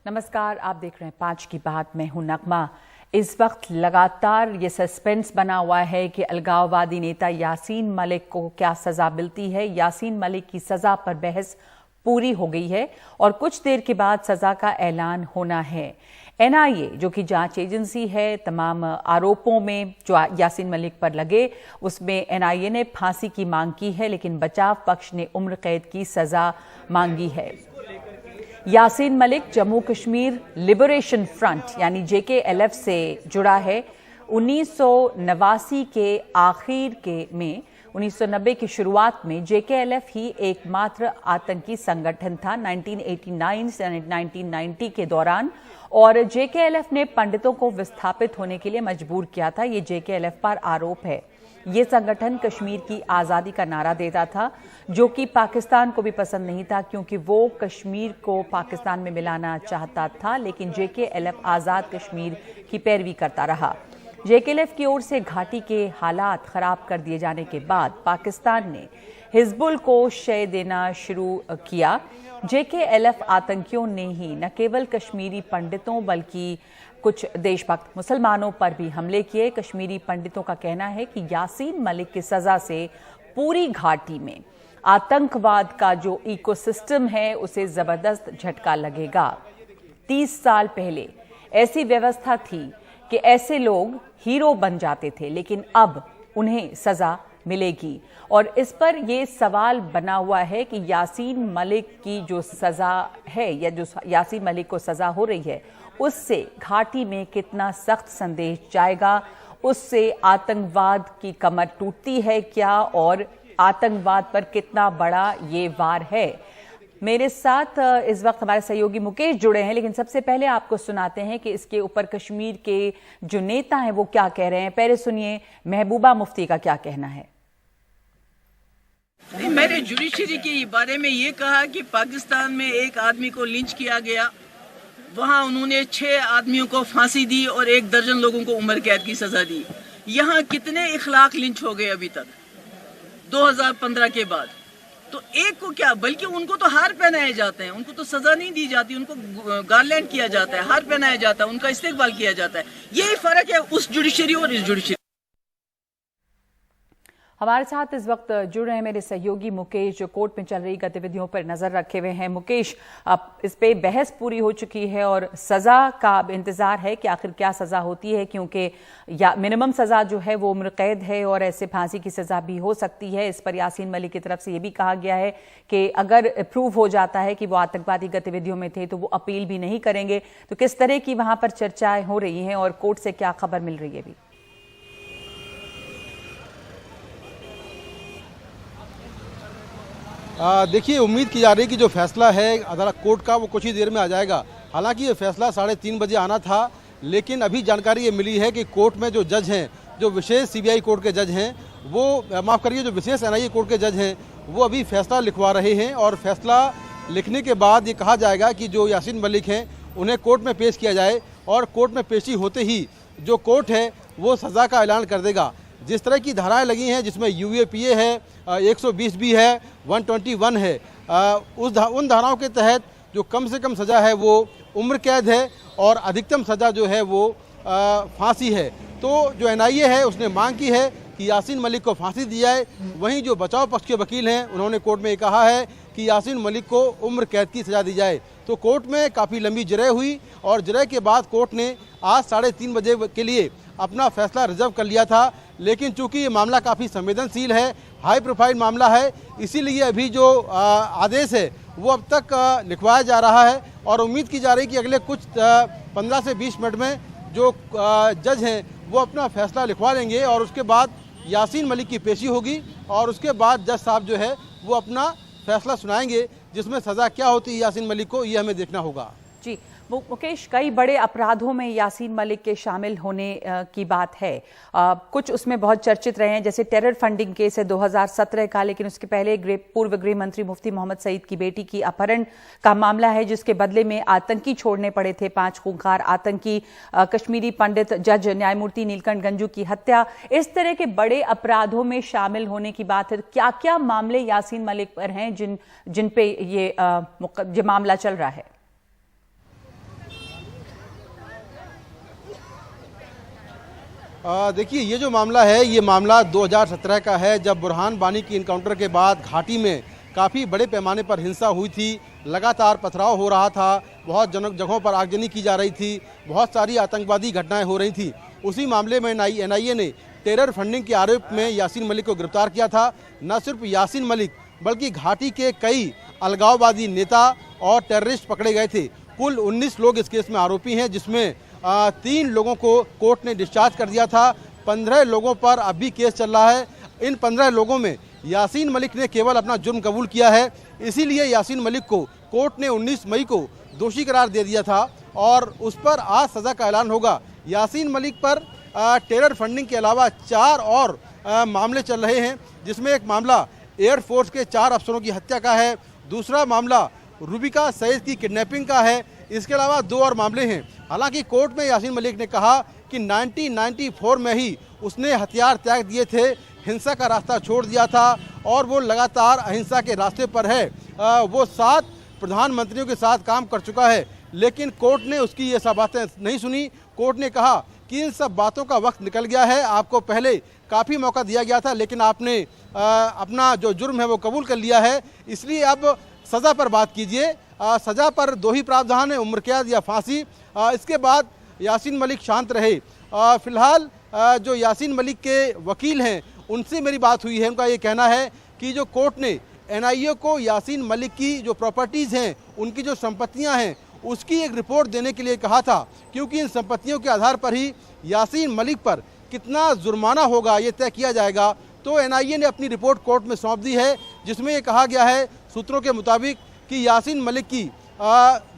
नमस्कार, आप देख रहे हैं 5 की बात। मैं हूं नगमा। इस वक्त लगातार ये सस्पेंस बना हुआ है कि अलगाववादी नेता यासीन मलिक को क्या सजा मिलती है। यासीन मलिक की सजा पर बहस पूरी हो गई है और कुछ देर के बाद सजा का ऐलान होना है। एनआईए जो कि जांच एजेंसी है, तमाम आरोपों में जो यासीन मलिक पर लगे उसमें एनआईए ने फांसी की मांग की है, लेकिन बचाव पक्ष ने उम्र कैद की सजा मांगी है। यासीन मलिक जम्मू कश्मीर लिबरेशन फ्रंट यानी जेकेएलएफ से जुड़ा है। 1989 के आखिर में 1990 की शुरुआत में जेकेएलएफ ही एकमात्र आतंकी संगठन था 1989 से 1990 के दौरान, और जेकेएलएफ ने पंडितों को विस्थापित होने के लिए मजबूर किया था। ये जेकेएलएफ पर आरोप है। ये संगठन कश्मीर की आज़ादी का नारा देता था, जो कि पाकिस्तान को भी पसंद नहीं था, क्योंकि वो कश्मीर को पाकिस्तान में मिलाना चाहता था। लेकिन जेकेएलएफ आज़ाद कश्मीर की पैरवी करता रहा। जेकेएलएफ की ओर से घाटी के हालात खराब कर दिए जाने के बाद पाकिस्तान ने हिजबुल को शय देना शुरू किया। जेकेएलएफ आतंकियों ने ही न केवल कश्मीरी पंडितों बल्कि कुछ देशभक्त मुसलमानों पर भी हमले किए। कश्मीरी पंडितों का कहना है कि यासीन मलिक की सजा से पूरी घाटी में आतंकवाद का जो इकोसिस्टम है उसे जबरदस्त झटका लगेगा। 30 साल पहले ऐसी व्यवस्था थी कि ऐसे लोग हीरो बन जाते थे, लेकिन अब उन्हें सजा मिलेगी। और इस पर यह सवाल बना हुआ है कि यासीन मलिक की जो सजा है या जो यासीन मलिक को सजा हो रही है उससे घाटी में कितना सख्त संदेश जाएगा, उससे आतंकवाद की कमर टूटती है क्या, और आतंकवाद पर कितना बड़ा ये वार है। मेरे साथ इस वक्त हमारे सहयोगी मुकेश जुड़े हैं, लेकिन सबसे पहले आपको सुनाते हैं कि इसके ऊपर कश्मीर के जो नेता हैं वो क्या कह रहे हैं। पहले सुनिए महबूबा मुफ्ती का क्या कहना है। मैंने जुडिशरी के बारे में ये कहा कि पाकिस्तान में एक आदमी को लिंच किया गया, वहां उन्होंने 6 आदमियों को फांसी दी और 1 दर्जन लोगों को उम्र कैद की सजा दी। यहाँ कितने इखलाक लिंच हो गए अभी तक 2015 के बाद? तो एक को क्या, बल्कि उनको तो हार पहनाए जाते हैं, उनको तो सजा नहीं दी जाती, उनको गार्लैंड किया जाता है, हार पहनाया जाता है, उनका इस्तेकबाल किया जाता है। यही फर्क है उस जुडिशरी और इस जुडिशरी। हमारे साथ इस वक्त जुड़ रहे हैं मेरे सहयोगी मुकेश, जो कोर्ट में चल रही गतिविधियों पर नजर रखे हुए हैं। मुकेश, अब इस पे बहस पूरी हो चुकी है और सजा का अब इंतजार है कि आखिर क्या सजा होती है, क्योंकि मिनिमम सजा जो है वो उम्र कैद है और ऐसे फांसी की सजा भी हो सकती है। इस पर यासीन मलिक की तरफ से ये भी कहा गया है कि अगर प्रूव हो जाता है कि वो आतंकवादी गतिविधियों में थे तो वो अपील भी नहीं करेंगे। तो किस तरह की वहां पर चर्चाएं हो रही हैं और कोर्ट से क्या खबर मिल रही है अभी? देखिए, उम्मीद की जा रही है कि जो फैसला है अदालत कोर्ट का वो कुछ ही देर में आ जाएगा। हालांकि ये फैसला 3:30 बजे आना था, लेकिन अभी जानकारी ये मिली है कि कोर्ट में जो जज हैं, जो विशेष सीबीआई कोर्ट के जज हैं, वो माफ़ करिए जो विशेष एनआईए कोर्ट के जज हैं, वो अभी फैसला लिखवा रहे हैं। और फैसला लिखने के बाद ये कहा जाएगा कि जो यासीन मलिक हैं उन्हें कोर्ट में पेश किया जाए, और कोर्ट में पेशी होते ही जो कोर्ट है वो सज़ा का ऐलान कर देगा। जिस तरह की धाराएं लगी हैं, जिसमें यूएपीए है, 120 भी है, 121 है, उन धाराओं के तहत जो कम से कम सज़ा है वो उम्र कैद है और अधिकतम सज़ा जो है वो फांसी है। तो जो एनआईए है उसने मांग की है कि यासीन मलिक को फांसी दी जाए। वहीं जो बचाव पक्ष के वकील हैं उन्होंने कोर्ट में कहा है कि यासीन मलिक को उम्र कैद की सज़ा दी जाए। तो कोर्ट में काफ़ी लंबी जरह हुई और जरह के बाद कोर्ट ने आज 3:30 बजे के लिए अपना फैसला रिजर्व कर लिया था। लेकिन चूंकि ये मामला काफ़ी संवेदनशील है, हाई प्रोफाइल मामला है, इसीलिए अभी जो आदेश है वो अब तक लिखवाया जा रहा है। और उम्मीद की जा रही है कि अगले कुछ 15 से 20 मिनट में जो जज हैं वो अपना फैसला लिखवा लेंगे और उसके बाद यासीन मलिक की पेशी होगी और उसके बाद जज साहब जो है वो अपना फैसला सुनाएंगे, जिसमें सज़ा क्या होती है यासीन मलिक को ये हमें देखना होगा। जी मुकेश, कई बड़े अपराधों में यासीन मलिक के शामिल होने की बात है। कुछ उसमें बहुत चर्चित रहे हैं, जैसे टेरर फंडिंग केस है 2017 का, लेकिन उसके पहले पूर्व गृह मंत्री मुफ्ती मोहम्मद सईद की बेटी की अपहरण का मामला है, जिसके बदले में आतंकी छोड़ने पड़े थे 5 खूंखार आतंकी। कश्मीरी पंडित जज न्यायमूर्ति नीलकंठ गंजू की हत्या। इस तरह के बड़े अपराधों में शामिल होने की बात है। क्या क्या मामले यासीन मलिक पर हैं जिन पे ये मामला चल रहा है? देखिए, ये जो मामला है, ये मामला 2017 का है, जब बुरहान वानी की इनकाउंटर के बाद घाटी में काफ़ी बड़े पैमाने पर हिंसा हुई थी, लगातार पथराव हो रहा था, बहुत जगहों पर आगजनी की जा रही थी, बहुत सारी आतंकवादी घटनाएं हो रही थी। उसी मामले में NIA ने टेरर फंडिंग के आरोप में यासीन मलिक को गिरफ्तार किया था। न सिर्फ यासीन मलिक बल्कि घाटी के कई अलगाववादी नेता और टेररिस्ट पकड़े गए थे। कुल 19 लोग इस केस में आरोपी हैं, जिसमें 3 लोगों को कोर्ट ने डिस्चार्ज कर दिया था। 15 लोगों पर अभी केस चल रहा है। इन 15 लोगों में यासीन मलिक ने केवल अपना जुर्म कबूल किया है, इसीलिए यासीन मलिक को कोर्ट ने 19 मई को दोषी करार दे दिया था और उस पर आज सज़ा का ऐलान होगा। यासीन मलिक पर टेरर फंडिंग के अलावा 4 और मामले चल रहे हैं, जिसमें एक मामला एयरफोर्स के 4 अफसरों की हत्या का है, दूसरा मामला रूबिका सईद की किडनैपिंग का है, इसके अलावा 2 और मामले हैं। हालांकि कोर्ट में यासीन मलिक ने कहा कि 1994 में ही उसने हथियार त्याग दिए थे, हिंसा का रास्ता छोड़ दिया था और वो लगातार अहिंसा के रास्ते पर है। वो 7 प्रधानमंत्रियों के साथ काम कर चुका है, लेकिन कोर्ट ने उसकी ये सब बातें नहीं सुनी। कोर्ट ने कहा कि इन सब बातों का वक्त निकल गया है, आपको पहले काफ़ी मौका दिया गया था, लेकिन आपने अपना जो जुर्म है वो कबूल कर लिया है, इसलिए अब सज़ा पर बात कीजिए। सज़ा पर 2 ही प्रावधान है, उम्र कैद या फांसी। इसके बाद यासीन मलिक शांत रहे। फ़िलहाल जो यासीन मलिक के वकील हैं उनसे मेरी बात हुई है, उनका ये कहना है कि जो कोर्ट ने NIA को यासीन मलिक की जो प्रॉपर्टीज़ हैं, उनकी जो संपत्तियां हैं, उसकी एक रिपोर्ट देने के लिए कहा था, क्योंकि इन संपत्तियों के आधार पर ही यासीन मलिक पर कितना जुर्माना होगा ये तय किया जाएगा। तो NIA ने अपनी रिपोर्ट कोर्ट में सौंप दी है, जिसमें ये कहा गया है सूत्रों के मुताबिक कि यासीन मलिक की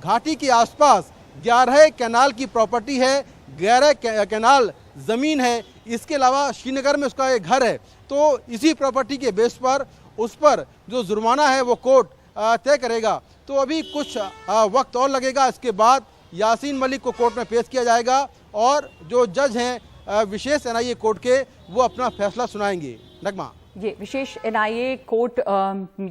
घाटी के आसपास 11 कैनाल की प्रॉपर्टी है, 11 कैनाल ज़मीन है, इसके अलावा श्रीनगर में उसका एक घर है। तो इसी प्रॉपर्टी के बेस पर उस पर जो जुर्माना है वो कोर्ट तय करेगा। तो अभी कुछ वक्त और लगेगा, इसके बाद यासीन मलिक को कोर्ट में पेश किया जाएगा और जो जज हैं विशेष NIA कोर्ट के, वो अपना फैसला सुनाएंगे। नगमा, ये विशेष NIA कोर्ट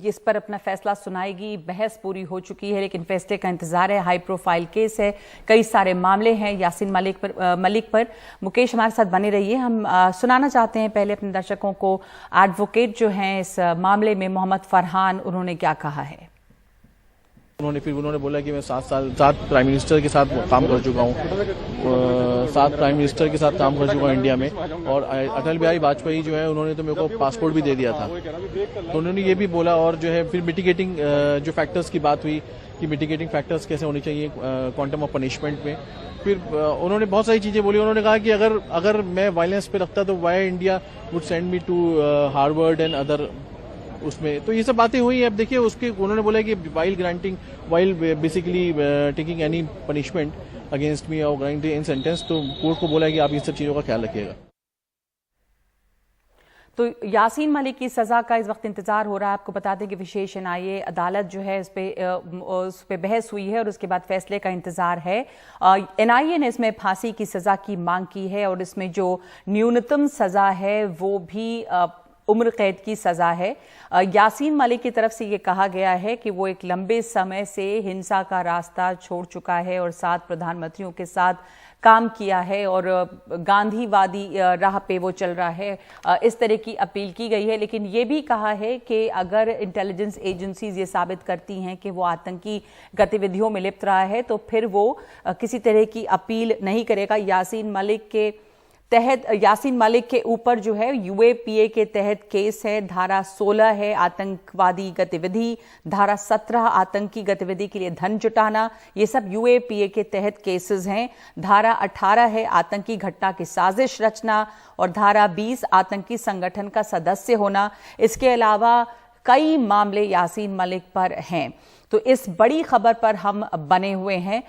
इस पर अपना फैसला सुनाएगी। बहस पूरी हो चुकी है, लेकिन फैसले का इंतजार है। हाई प्रोफाइल केस है, कई सारे मामले हैं यासीन मलिक पर। मुकेश हमारे साथ बने रहिए। हम सुनाना चाहते हैं पहले अपने दर्शकों को एडवोकेट जो हैं इस मामले में, मोहम्मद फरहान, उन्होंने क्या कहा है। उन्होंने बोला कि मैं 7 प्राइम मिनिस्टर के साथ काम कर चुका हूँ, 7 प्राइम मिनिस्टर के साथ काम कर चुका हूँ इंडिया में, और अटल बिहारी वाजपेयी जो है उन्होंने तो मेरे को पासपोर्ट भी दे दिया था। तो उन्होंने ये भी बोला, और जो है फिर मिटिगेटिंग जो फैक्टर्स की बात हुई कि मिटिगेटिंग फैक्टर्स कैसे होने चाहिए क्वांटम ऑफ पनिशमेंट में। फिर उन्होंने बहुत सारी चीज़ें बोली। उन्होंने कहा कि अगर मैं वायलेंस पे रखता तो why India would send me to Harvard and other उसमें। तो ये सब बातें हुई। अब देखिए उसके उन्होंने बोला कि while basically taking any punishment against me और ग्राइंड इन सेंटेंस, तो कोर्ट को बोला कि आप इन सब चीज़ों का ख्याल रखिएगा। तो यासीन मलिक की सज़ा का इस वक्त इंतजार हो रहा है। आपको बता दें कि विशेष NIA अदालत जो है उस पर बहस हुई है और उसके बाद फैसले का इंतजार है। NIA ने इसमें फांसी की सज़ा की मांग की है और इसमें जो न्यूनतम सज़ा है वो भी उम्र कैद की सज़ा है। यासीन मलिक की तरफ से ये कहा गया है कि वो एक लंबे समय से हिंसा का रास्ता छोड़ चुका है और 7 प्रधानमंत्रियों के साथ काम किया है और गांधीवादी राह पे वो चल रहा है, इस तरह की अपील की गई है। लेकिन ये भी कहा है कि अगर इंटेलिजेंस एजेंसीज ये साबित करती हैं कि वो आतंकी गतिविधियों में लिप्त रहा है तो फिर वो किसी तरह की अपील नहीं करेगा। यासीन मलिक के ऊपर जो है UAPA के तहत केस है। धारा 16 है आतंकवादी गतिविधि, धारा 17 आतंकी गतिविधि के लिए धन जुटाना, ये सब UAPA के तहत केसेस हैं। धारा 18 है आतंकी घटना की साजिश रचना और धारा 20 आतंकी संगठन का सदस्य होना। इसके अलावा कई मामले यासीन मलिक पर हैं। तो इस बड़ी खबर पर हम बने हुए हैं।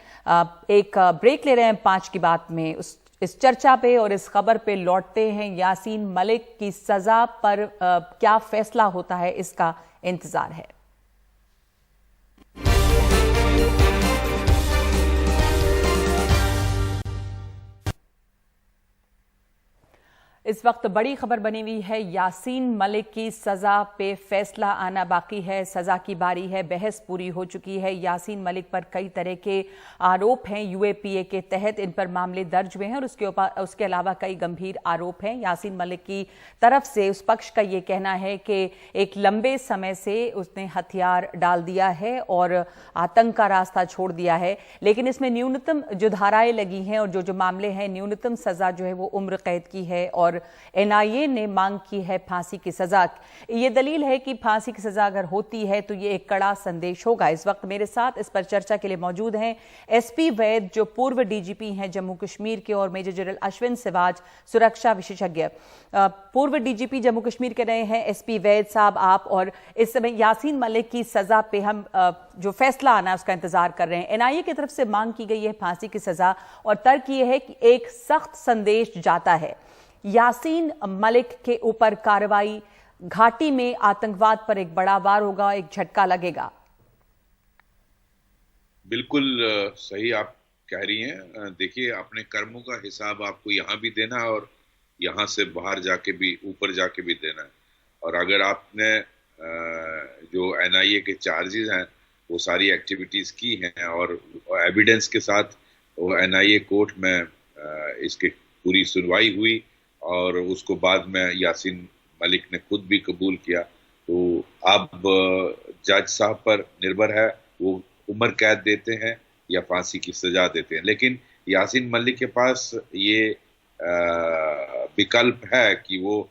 एक ब्रेक ले रहे हैं 5 की बात में इस चर्चा पे और इस खबर पे लौटते हैं। यासीन मलिक की सजा पर क्या फैसला होता है, इसका इंतजार है। इस वक्त बड़ी खबर बनी हुई है। यासीन मलिक की सजा पे फैसला आना बाकी है। सजा की बारी है, बहस पूरी हो चुकी है। यासीन मलिक पर कई तरह के आरोप हैं, यूएपीए के तहत इन पर मामले दर्ज हुए हैं और उसके अलावा कई गंभीर आरोप हैं। यासीन मलिक की तरफ से उस पक्ष का ये कहना है कि एक लंबे समय से उसने हथियार डाल दिया है और आतंक का रास्ता छोड़ दिया है, लेकिन इसमें न्यूनतम जो धाराएं लगी हैं और जो मामले हैं, न्यूनतम सजा जो है वो उम्र कैद की है और एनआईए ने मांग की है फांसी की सजा। ये दलील है कि फांसी की सजा अगर होती है तो ये एक कड़ा संदेश होगा। इस वक्त मेरे साथ इस पर चर्चा के लिए मौजूद हैं एसपी वैद, जो पूर्व डीजीपी हैं जम्मू कश्मीर के, और मेजर जनरल अश्विन सिवाज, सुरक्षा विशेषज्ञ। पूर्व डीजीपी जम्मू कश्मीर के रहे हैं एसपी वैद साहब आप, और इस समय यासीन मलिक की सजा पे हम जो फैसला आना है उसका इंतजार कर रहे हैं। एनआईए की तरफ से मांग की गई है फांसी की सजा और तर्क यह है कि एक सख्त संदेश जाता है। यासीन मलिक के ऊपर कार्रवाई, घाटी में आतंकवाद पर एक बड़ा वार होगा, एक झटका लगेगा। बिल्कुल सही आप कह रही हैं। देखिए, अपने कर्मों का हिसाब आपको यहाँ भी देना है और यहाँ से बाहर जाके भी, ऊपर जाके भी देना है। और अगर आपने जो एनआईए के चार्जेस हैं वो सारी एक्टिविटीज की हैं और एविडेंस के साथ वो एनआईए कोर्ट में इसकी पूरी सुनवाई हुई और उसको बाद में यासीन मलिक ने खुद भी कबूल किया, तो अब जज साहब पर निर्भर है वो उम्र कैद देते हैं या फांसी की सजा देते हैं। लेकिन यासीन मलिक के पास ये विकल्प है कि वो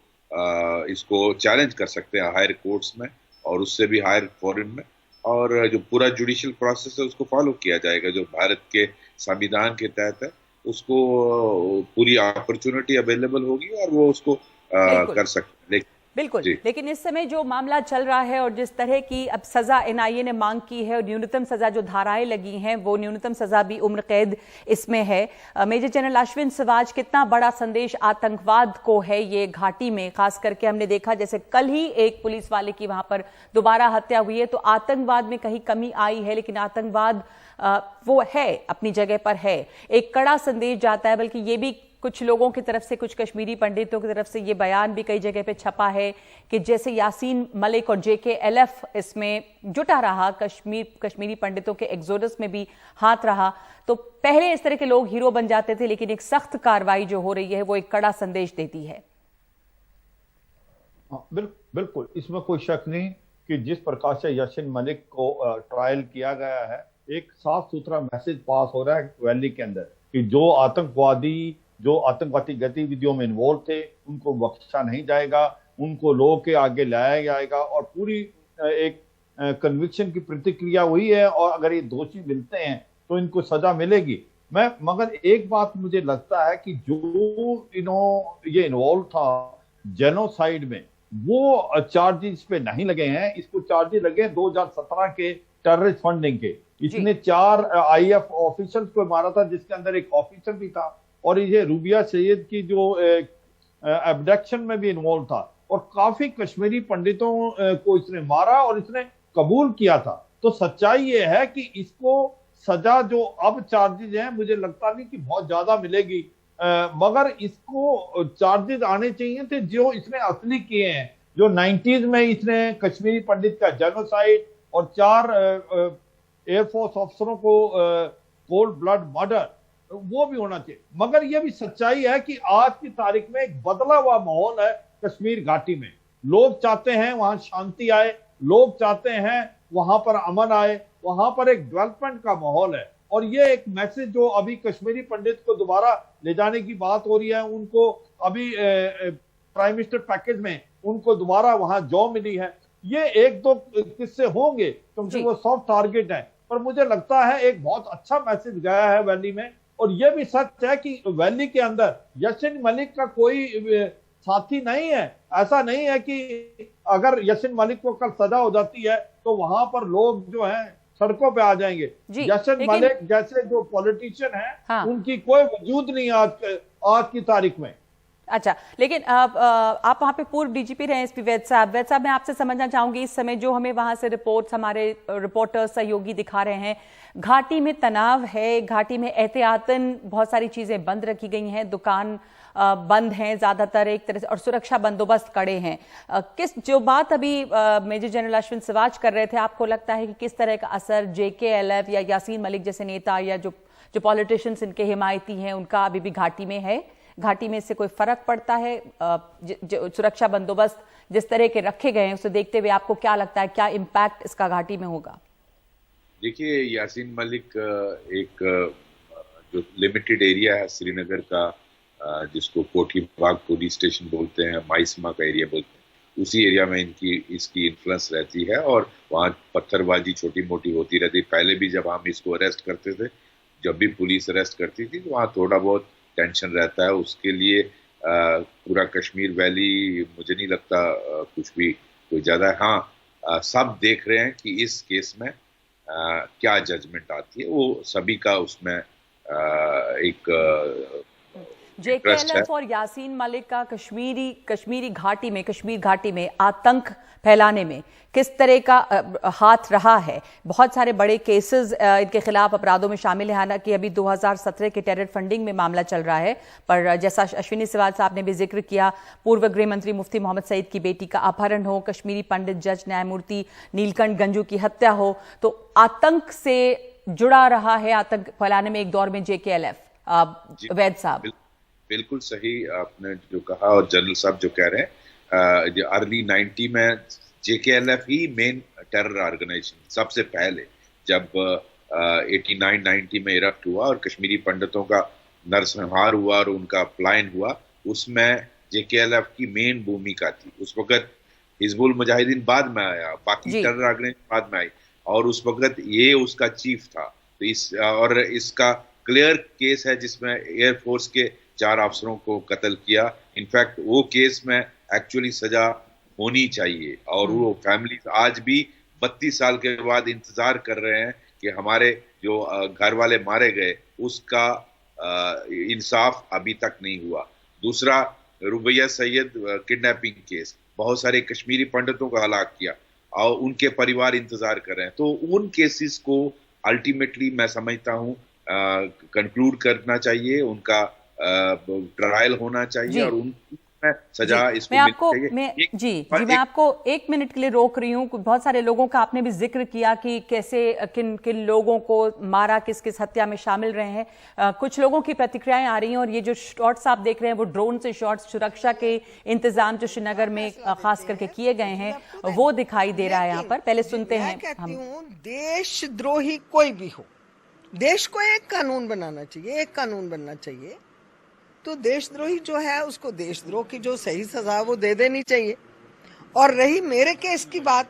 इसको चैलेंज कर सकते हैं हायर कोर्ट्स में और उससे भी हायर फॉरेन में, और जो पूरा जुडिशियल प्रोसेस है उसको फॉलो किया जाएगा जो भारत के संविधान के तहत है। उसको पूरी अपॉर्चुनिटी अवेलेबल होगी और वो उसको कर सकते हैं। बिल्कुल, लेकिन इस समय जो मामला चल रहा है और जिस तरह की अब सजा एनआईए ने मांग की है और न्यूनतम सजा जो धाराएं लगी हैं वो न्यूनतम सजा भी उम्र कैद इसमें है। मेजर जनरल अश्विन सिवाज, कितना बड़ा संदेश आतंकवाद को है ये घाटी में? खास करके हमने देखा जैसे कल ही एक पुलिस वाले की वहां पर दोबारा हत्या हुई है, तो आतंकवाद में कहीं कमी आई है, लेकिन आतंकवाद वो है अपनी जगह पर है। एक कड़ा संदेश जाता है, बल्कि ये भी कुछ लोगों की तरफ से, कुछ कश्मीरी पंडितों की तरफ से ये बयान भी कई जगह पे छपा है कि जैसे यासीन मलिक और जेकेएलएफ इसमें जुटा रहा, कश्मीरी पंडितों के एक्सोडस में भी हाथ रहा, तो पहले इस तरह के लोग हीरो बन जाते थे, लेकिन एक सख्त कार्रवाई जो हो रही है वो एक कड़ा संदेश देती है। बिल्कुल, इसमें कोई शक नहीं कि जिस प्रकार से यासीन मलिक को ट्रायल किया गया है, एक साफ सुथरा मैसेज पास हो रहा है वैली के अंदर कि जो आतंकवादी गतिविधियों में इन्वॉल्व थे उनको बख्शा नहीं जाएगा, उनको लोगों के आगे लाया जाएगा और पूरी एक कन्विक्शन की प्रतिक्रिया हुई है और अगर ये दोषी मिलते हैं तो इनको सजा मिलेगी। मगर एक बात मुझे लगता है कि जो ये इन्वॉल्व था जेनोसाइड में, वो चार्जेस पे नहीं लगे हैं। इसको चार्जेस लगे 2017 के टेररिस्ट फंडिंग के। इसने 4 आईएफ ऑफिसर्स को मारा था, जिसके अंदर एक ऑफिसर भी था, और ये रूबिया सैयद की जो एब्डक्शन में भी इन्वॉल्व था, और काफी कश्मीरी पंडितों को इसने मारा और इसने कबूल किया था। तो सच्चाई ये है कि इसको सजा जो अब चार्जेस हैं, मुझे लगता नहीं कि बहुत ज्यादा मिलेगी, मगर इसको चार्जेस आने चाहिए थे जो इसने असली किए हैं। जो 90s में इसने कश्मीरी पंडित का जेनोसाइड और 4 एयरफोर्स अफसरों को कोल्ड ब्लड मर्डर, वो भी होना चाहिए। मगर यह भी सच्चाई है कि आज की तारीख में एक बदला हुआ माहौल है कश्मीर घाटी में। लोग चाहते हैं वहां शांति आए, लोग चाहते हैं वहां पर अमन आए, वहां पर एक डेवलपमेंट का माहौल है। और ये एक मैसेज जो अभी कश्मीरी पंडित को दोबारा ले जाने की बात हो रही है, उनको अभी प्राइम मिनिस्टर पैकेज में उनको दोबारा वहां जॉब मिली है। ये 1-2 किस्से होंगे क्योंकि वो सॉफ्ट टारगेट है, पर मुझे लगता है एक बहुत अच्छा मैसेज गया है वैली में। और यह भी सच है कि वैली के अंदर यासीन मलिक का कोई साथी नहीं है। ऐसा नहीं है कि अगर यासीन मलिक को कल सजा हो जाती है तो वहां पर लोग जो हैं सड़कों पे आ जाएंगे। यासीन मलिक जैसे जो पॉलिटिशियन हैं, हाँ, उनकी कोई वजूद नहीं आज की तारीख में। अच्छा, लेकिन आप वहां पे पूर्व डीजीपी रहे एसपी वैद साहब, मैं आपसे समझना चाहूंगी इस समय जो हमें वहां से रिपोर्ट्स हमारे रिपोर्टर सहयोगी दिखा रहे हैं, घाटी में तनाव है, घाटी में एहतियातन बहुत सारी चीजें बंद रखी गई हैं, दुकान बंद हैं ज़्यादातर एक तरह से, और सुरक्षा बंदोबस्त कड़े हैं। जो बात अभी मेजर जनरल अश्विन सिवाच कर रहे थे, आपको लगता है कि किस तरह का असर JKLF या यासीन मलिक जैसे नेता या जो पॉलिटिशियंस इनके हिमायती हैं उनका अभी भी घाटी में है? घाटी में इससे कोई फर्क पड़ता है? जो सुरक्षा बंदोबस्त जिस तरह के रखे गए हैं उसे देखते हुए आपको क्या लगता है, क्या इम्पैक्ट इसका घाटी में होगा? देखिए, यासीन मलिक एक जो लिमिटेड एरिया है श्रीनगर का, जिसको कोठी बाग पुलिस स्टेशन बोलते हैं, माइसमा का एरिया बोलते हैं, उसी एरिया में इसकी इन्फ्लुएंस रहती है और वहाँ पत्थरबाजी छोटी मोटी होती रहती। पहले भी जब हम इसको अरेस्ट करते थे, जब भी पुलिस अरेस्ट करती थी, तो वहाँ थोड़ा बहुत टेंशन रहता है। उसके लिए पूरा कश्मीर वैली मुझे नहीं लगता कुछ भी कोई ज्यादा है। हाँ, सब देख रहे हैं कि इस केस में क्या जजमेंट आती है, वो सभी का उसमें एक JKLF और यासीन मलिक का कश्मीर घाटी में आतंक फैलाने में किस तरह का हाथ रहा है? बहुत सारे बड़े केसेस इनके खिलाफ अपराधों में शामिल है। हालांकि अभी 2017 के टेरर फंडिंग में मामला चल रहा है, पर जैसा अश्विनी सिवाच साहब ने भी जिक्र किया, पूर्व गृह मंत्री मुफ्ती मोहम्मद सईद की बेटी का अपहरण हो, कश्मीरी पंडित जज न्यायमूर्ति नीलकंठ गंजू की हत्या हो, तो आतंक से जुड़ा रहा है, आतंक फैलाने में एक दौर में JKLF। वैद साहब, बिल्कुल सही आपने जो कहा, और जनरल साहब जो कह रहे हैं, अर्ली 90 में JKLF ही मेन टेरर ऑर्गेनाइजेशन सबसे पहले, जब 89-90 में इरप्ट हुआ और कश्मीरी पंडितों का नरसंहार हुआ और उनका पलायन हुआ, उसमें JKLF की मेन भूमिका थी। उस वक्त हिजबुल मुजाहिदीन बाद में आया, बाकी टेरर ऑर्गेनाइजेशन बाद में आई, और उस वक्त ये उसका चीफ था। तो इसका क्लियर केस है जिसमें एयरफोर्स के 4 अफसरों को कत्ल किया। इनफैक्ट वो केस में एक्चुअली सजा होनी चाहिए, और वो फैमिली आज भी 32 साल के बाद इंतजार कर रहे हैं कि हमारे जो घर वाले मारे गए उसका इंसाफ अभी तक नहीं हुआ। दूसरा, रुबैया सैयद किडनैपिंग केस, बहुत सारे कश्मीरी पंडितों को हलाक किया और उनके परिवार इंतजार कर रहे हैं। तो उन केसेस को अल्टीमेटली मैं समझता हूँ कंक्लूड करना चाहिए, उनका ट्रायल होना चाहिए और उनमें सजा इसको मैं आपको 1 मिनट के लिए रोक रही हूँ। बहुत सारे लोगों का आपने भी जिक्र किया कि कैसे किन लोगों को मारा, किस हत्या में शामिल रहे हैं। कुछ लोगों की प्रतिक्रियाएं आ रही हैं, और ये जो शॉट्स आप देख रहे हैं वो ड्रोन से शॉट्स, सुरक्षा के इंतजाम जो श्रीनगर में खास करके किए गए हैं वो दिखाई दे रहा है यहाँ पर। पहले सुनते हैं हम। देशद्रोही कोई भी हो, देश को एक कानून बनाना चाहिए, एक कानून बनना चाहिए। तो देशद्रोही जो है उसको देशद्रोह की जो सही सजा वो दे देनी चाहिए। और रही मेरे केस की बात,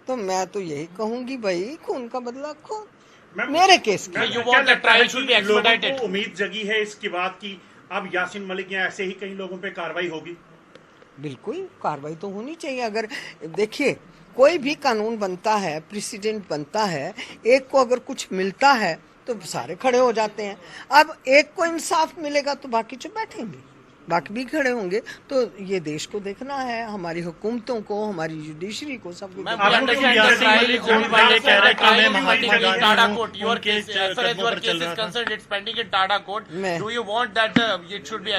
तो मैं तो यही कहूंगी भाई, खून का बदला खून। मेरे केस की लोगों को उम्मीद जगी है इसकी बात की अब यासीन मलिक या ऐसे ही कई लोगों पे कार्रवाई होगी। बिल्कुल कार्रवाई तो होनी चाहिए। अगर देखिए, कोई भी कानून बनता है, प्रेसिडेंट बनता है, एक को अगर कुछ मिलता है तो सारे खड़े हो जाते हैं। अब एक को इंसाफ मिलेगा तो बाकी चुप बैठेंगे, बाकी भी खड़े होंगे। तो ये देश को देखना है, हमारी हुकूमतों को, हमारी जुडिशरी को, सबको।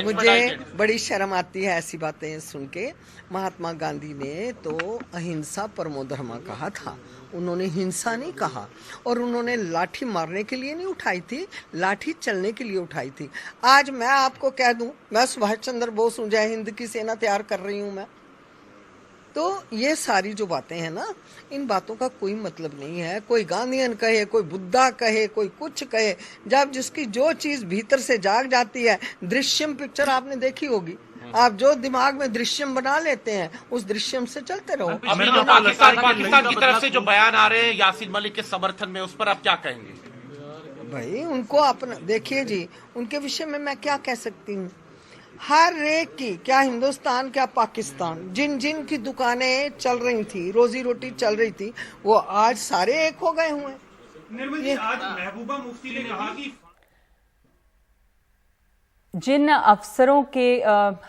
मुझे बड़ी शर्म आती है ऐसी बातें सुन के। महात्मा गांधी ने तो अहिंसा परमो धर्मा कहा था, उन्होंने हिंसा नहीं कहा। और उन्होंने लाठी मारने के लिए नहीं उठाई थी, लाठी चलने के लिए उठाई थी। आज मैं आपको कह दूं, मैं सुभाष चंद्र बोस हूं, जय हिंद की सेना तैयार कर रही हूं मैं। तो ये सारी जो बातें हैं ना, इन बातों का कोई मतलब नहीं है। कोई गांधीयन कहे, कोई बुद्धा कहे, कोई कुछ कहे, जब जिसकी जो चीज भीतर से जाग जाती है। दृश्यम पिक्चर आपने देखी होगी, आप जो दिमाग में दृश्यम बना लेते हैं उस दृश्यम से चलते रहो। अभी जो पाकिस्तान की तरफ से जो बयान आ रहे हैं यासीन मलिक के समर्थन में, उस पर आप क्या कहेंगे? भाई उनको अपना देखिए जी, उनके विषय में मैं क्या कह सकती हूँ। हर एक की, क्या हिंदुस्तान क्या पाकिस्तान, जिन जिन की दुकानें चल रही थी, रोजी रोटी चल रही थी, वो आज सारे एक हो गए हुए। आज महबूबा मुफ्ती ने कहा कि जिन अफसरों के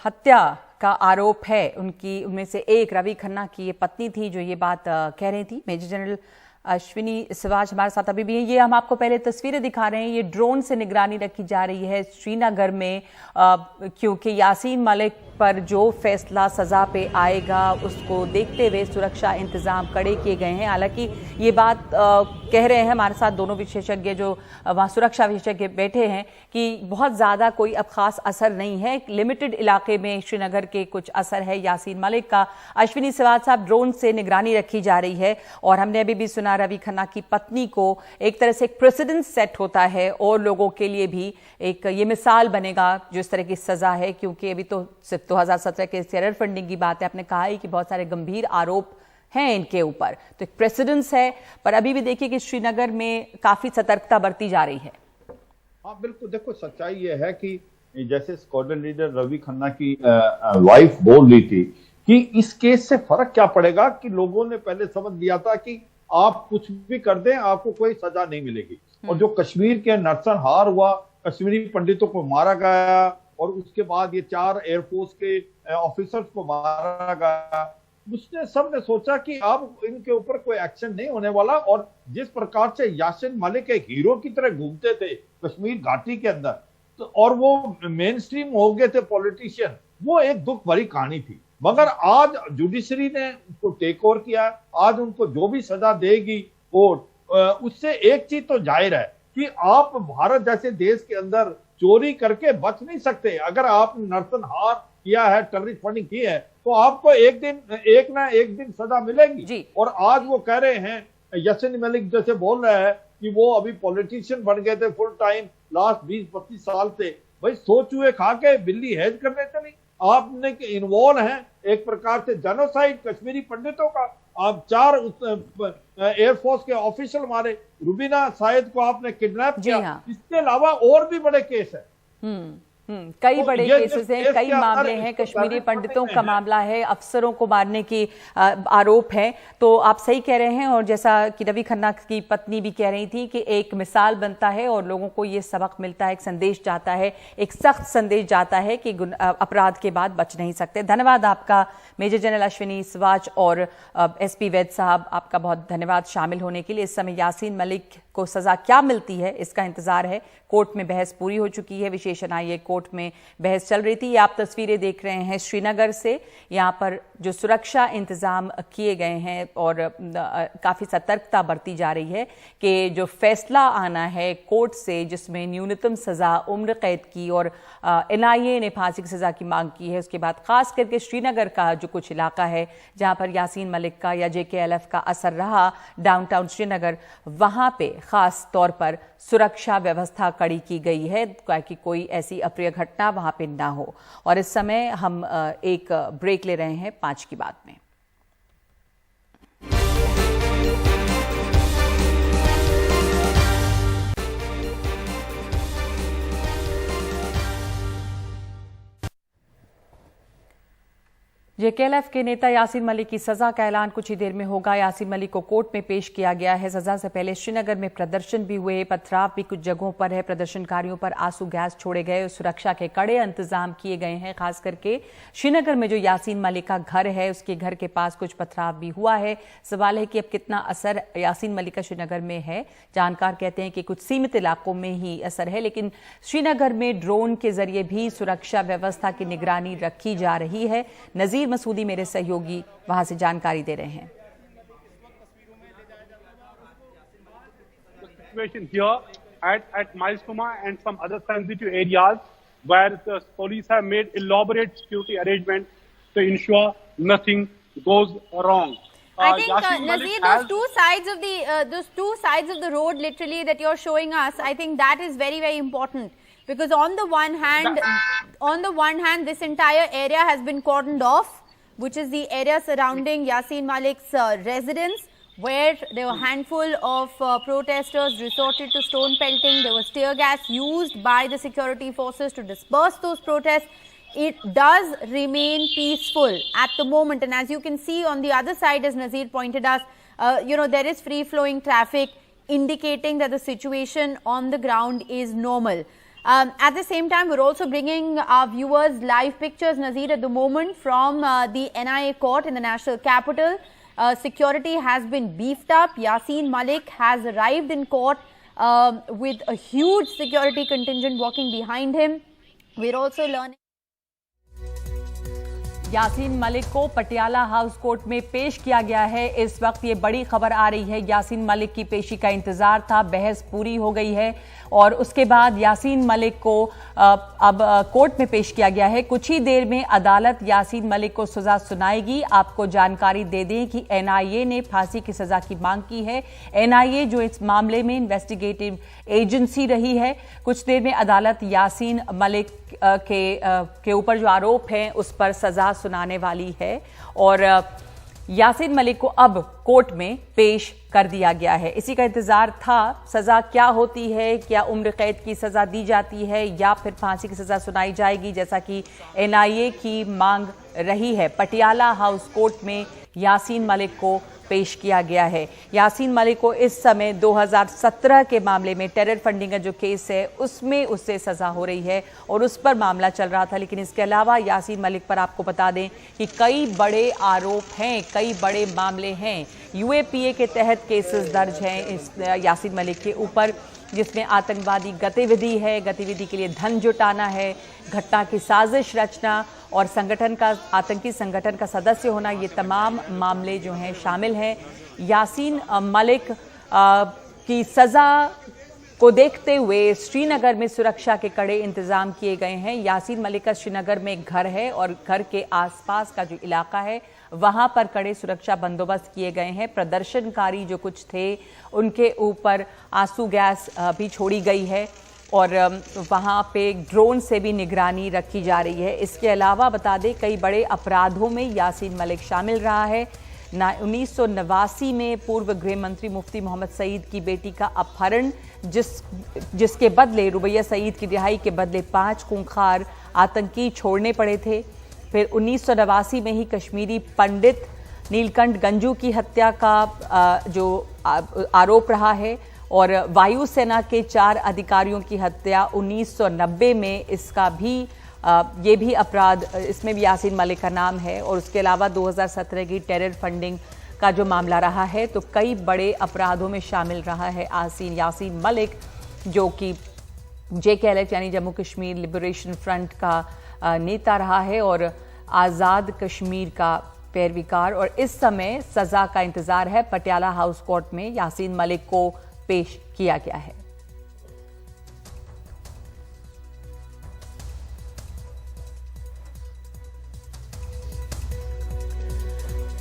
हत्या का आरोप है, उनमें से एक रवि खन्ना की ये पत्नी थी जो ये बात कह रही थी। मेजर जनरल अश्विनी सिवाच हमारे साथ अभी भी हैं। ये हम आपको पहले तस्वीरें दिखा रहे हैं, ये ड्रोन से निगरानी रखी जा रही है श्रीनगर में, क्योंकि यासीन मलिक पर जो फैसला सजा पे आएगा उसको देखते हुए सुरक्षा इंतजाम कड़े किए गए हैं। हालांकि ये बात कह रहे हैं हमारे साथ दोनों विशेषज्ञ जो वहाँ सुरक्षा विशेषज्ञ बैठे हैं कि बहुत ज़्यादा कोई अब खास असर नहीं है, लिमिटेड इलाके में श्रीनगर के कुछ असर है यासीन मलिक का। अश्विनी सिवाच साहब, ड्रोन से निगरानी रखी जा रही है और हमने अभी भी सुना रवि खन्ना की पत्नी को एक तरह से एक प्रेसिडेंट सेट होता है और लोगों के लिए भी एक ये मिसाल बनेगा जो इस तरह की सजा है, क्योंकि अभी तो सिर्फ 2017 के टेरर फंडिंग की बात है। आपने कहा है कि बहुत सारे गंभीर आरोप हैं इनके ऊपर, तो एक प्रेसिडेंस है, पर अभी भी देखिए कि श्रीनगर में काफी सतर्कता बरती जा रही है। हाँ बिल्कुल, देखो सच्चाई ये है कि जैसे स्क्वाड्रन लीडर रवि खन्ना की वाइफ बोल रही थी कि इस केस से फर्क क्या पड़ेगा कि लोगों ने पहले समझ लिया था कि आप कुछ भी कर दें आपको कोई सजा नहीं मिलेगी, और जो कश्मीर के नरसंहार हुआ, कश्मीरी पंडितों को मारा गया और उसके बाद ये 4 एयरफोर्स के ऑफिसर्स को मारा गया, उसने सबने सोचा कि अब इनके ऊपर कोई एक्शन नहीं होने वाला। और जिस प्रकार से यासीन मलिक एक हीरो की तरह घूमते थे कश्मीर घाटी के अंदर, तो और वो मेन स्ट्रीम हो गए थे पॉलिटिशियन, वो एक दुख भरी कहानी थी। मगर आज जुडिशरी ने उसको टेक ओवर किया, आज उनको जो भी सजा देगी कोर्ट, उससे एक चीज तो जाहिर है कि आप भारत जैसे देश के अंदर चोरी करके बच नहीं सकते। अगर आपने नरसंहार किया है, टेररिस्ट फंडिंग की है, तो आपको एक ना एक दिन सजा मिलेगी। और आज वो कह रहे हैं, यासीन मलिक जैसे बोल रहे हैं कि वो अभी पॉलिटिशियन बन गए थे फुल टाइम लास्ट 20-25 साल से। भाई सोच हुए खा के बिल्ली हैज करने चली, आपने इन्वॉल्व हैं एक प्रकार से जेनोसाइड कश्मीरी पंडितों का। आप 4 एयरफोर्स के ऑफिशियल मारे, रुबीना साइद को आपने किडनैप किया। हाँ। इसके अलावा और भी बड़े केस है। कई बड़े केसेस हैं, कई मामले हैं, कश्मीरी पंडितों का मामला है, अफसरों को मारने की आरोप है। तो आप सही कह रहे हैं, और जैसा कि रवि खन्ना की पत्नी भी कह रही थी कि एक मिसाल बनता है और लोगों को ये सबक मिलता है, एक संदेश जाता है, एक सख्त संदेश जाता है कि अपराध के बाद बच नहीं सकते। धन्यवाद आपका मेजर जनरल अश्विनी सिवाच और SP वैद साहब, आपका बहुत धन्यवाद शामिल होने के लिए। इस समय यासीन मलिक को सजा क्या मिलती है इसका इंतजार है। कोर्ट में बहस पूरी हो चुकी है, विशेष न्यायिक कोर्ट में बहस चल रही थी। ये आप तस्वीरें देख रहे हैं श्रीनगर से, यहाँ पर जो सुरक्षा इंतजाम किए गए हैं और काफ़ी सतर्कता बरती जा रही है कि जो फैसला आना है कोर्ट से जिसमें न्यूनतम सज़ा उम्र कैद की और NIA ने फांसी की सज़ा की मांग की है, उसके बाद खास करके श्रीनगर का जो कुछ इलाका है जहाँ पर यासीन मलिक का या JKLF का असर रहा, डाउनटाउन श्रीनगर, वहाँ पे खास तौर पर सुरक्षा व्यवस्था कड़ी की गई है ताकि कोई ऐसी अप्रिय घटना वहां पे ना हो। और इस समय हम एक ब्रेक ले रहे हैं 5 की बात में। JKLF के नेता यासीन मलिक की सजा का ऐलान कुछ ही देर में होगा। यासीन मलिक को कोर्ट में पेश किया गया है। सजा से पहले श्रीनगर में प्रदर्शन भी हुए, पथराव भी कुछ जगहों पर है, प्रदर्शनकारियों पर आंसू गैस छोड़े गए, सुरक्षा के कड़े इंतजाम किए गए हैं। खास करके श्रीनगर में जो यासीन मलिक का घर है उसके घर के पास कुछ पथराव भी हुआ है। सवाल है कि अब कितना असर यासीन मलिक का श्रीनगर में है। जानकार कहते हैं कि कुछ सीमित इलाकों में ही असर है, लेकिन श्रीनगर में ड्रोन के जरिए भी सुरक्षा व्यवस्था की निगरानी रखी जा रही है। नजीर मसूदी मेरे सहयोगी वहां से जानकारी दे रहे हैं। Situation here at Maisuma and some other sensitive areas where the police have made elaborate security arrangements to ensure nothing goes wrong. I think Nazir, those two sides of the road literally that you're showing us, I think that is very, very important. Because on the one hand, this entire area has been cordoned off, which is the area surrounding Yasin Malik's residence, where there were a handful of protesters resorted to stone pelting. There was tear gas used by the security forces to disperse those protests. It does remain peaceful at the moment, and as you can see on the other side, as Nazir pointed us, there is free-flowing traffic, indicating that the situation on the ground is normal. At the same time, we're also bringing our viewers live pictures, Nazir, at the moment from the NIA court in the national capital. security has been beefed up. Yasin Malik has arrived in court with a huge security contingent walking behind him. We're also learning. Yasin Malik को Patiala house court में पेश किया गया है। इस वक्त ये बड़ी खबर आ रही है, यासीन मलिक की पेशी का इंतजार था, बहस पूरी हो गई है और उसके बाद यासीन मलिक को अब कोर्ट में पेश किया गया है। कुछ ही देर में अदालत यासीन मलिक को सजा सुनाएगी। आपको जानकारी दे दें कि एनआईए ने फांसी की सजा की मांग की है। एनआईए जो इस मामले में इन्वेस्टिगेटिव एजेंसी रही है, कुछ देर में अदालत यासीन मलिक के ऊपर जो आरोप हैं उस पर सजा सुनाने वाली है और यासीन मलिक को अब कोर्ट में पेश कर दिया गया है। इसी का इंतजार था। सजा क्या होती है, क्या उम्र कैद की सजा दी जाती है या फिर फांसी की सजा सुनाई जाएगी, जैसा कि एनआईए की मांग रही है। पटियाला हाउस कोर्ट में यासीन मलिक को पेश किया गया है। यासीन मलिक को इस समय 2017 के मामले में टेरर फंडिंग का जो केस है उसमें उससे सजा हो रही है और उस पर मामला चल रहा था। लेकिन इसके अलावा यासीन मलिक पर आपको बता दें कि कई बड़े आरोप हैं, कई बड़े मामले हैं। यूएपीए के तहत केसेस दर्ज हैं इस यासीन मलिक के ऊपर, जिसमें आतंकवादी गतिविधि है, गतिविधि के लिए धन जुटाना है, घटना की साजिश रचना और संगठन का, आतंकी संगठन का सदस्य होना, ये तमाम मामले जो हैं शामिल हैं। यासीन मलिक की सज़ा को देखते हुए श्रीनगर में सुरक्षा के कड़े इंतजाम किए गए हैं। यासीन मलिक का श्रीनगर में एक घर है और घर के आसपास का जो इलाका है वहां पर कड़े सुरक्षा बंदोबस्त किए गए हैं। प्रदर्शनकारी जो कुछ थे उनके ऊपर आंसू गैस भी छोड़ी गई है और वहां पे ड्रोन से भी निगरानी रखी जा रही है। इसके अलावा बता दें कई बड़े अपराधों में यासीन मलिक शामिल रहा है। 1989 में पूर्व गृह मंत्री मुफ्ती मोहम्मद सईद की बेटी का अपहरण, जिसके बदले रुबैया सईद की रिहाई के बदले 5 खूंखार आतंकी छोड़ने पड़े थे। फिर 1989 में ही कश्मीरी पंडित नीलकंठ गंजू की हत्या का जो आरोप रहा है और वायुसेना के 4 अधिकारियों की हत्या 1990 में, इसका भी ये भी अपराध, इसमें भी यासीन मलिक का नाम है। और उसके अलावा 2017 की टेरर फंडिंग का जो मामला रहा है, तो कई बड़े अपराधों में शामिल रहा है यासीन मलिक, जो कि JKLF यानी जम्मू कश्मीर लिबरेशन फ्रंट का नेता रहा है और आज़ाद कश्मीर का पैरवीकार। और इस समय सज़ा का इंतज़ार है। पटियाला हाउस कोर्ट में यासीन मलिक को पेश किया गया है।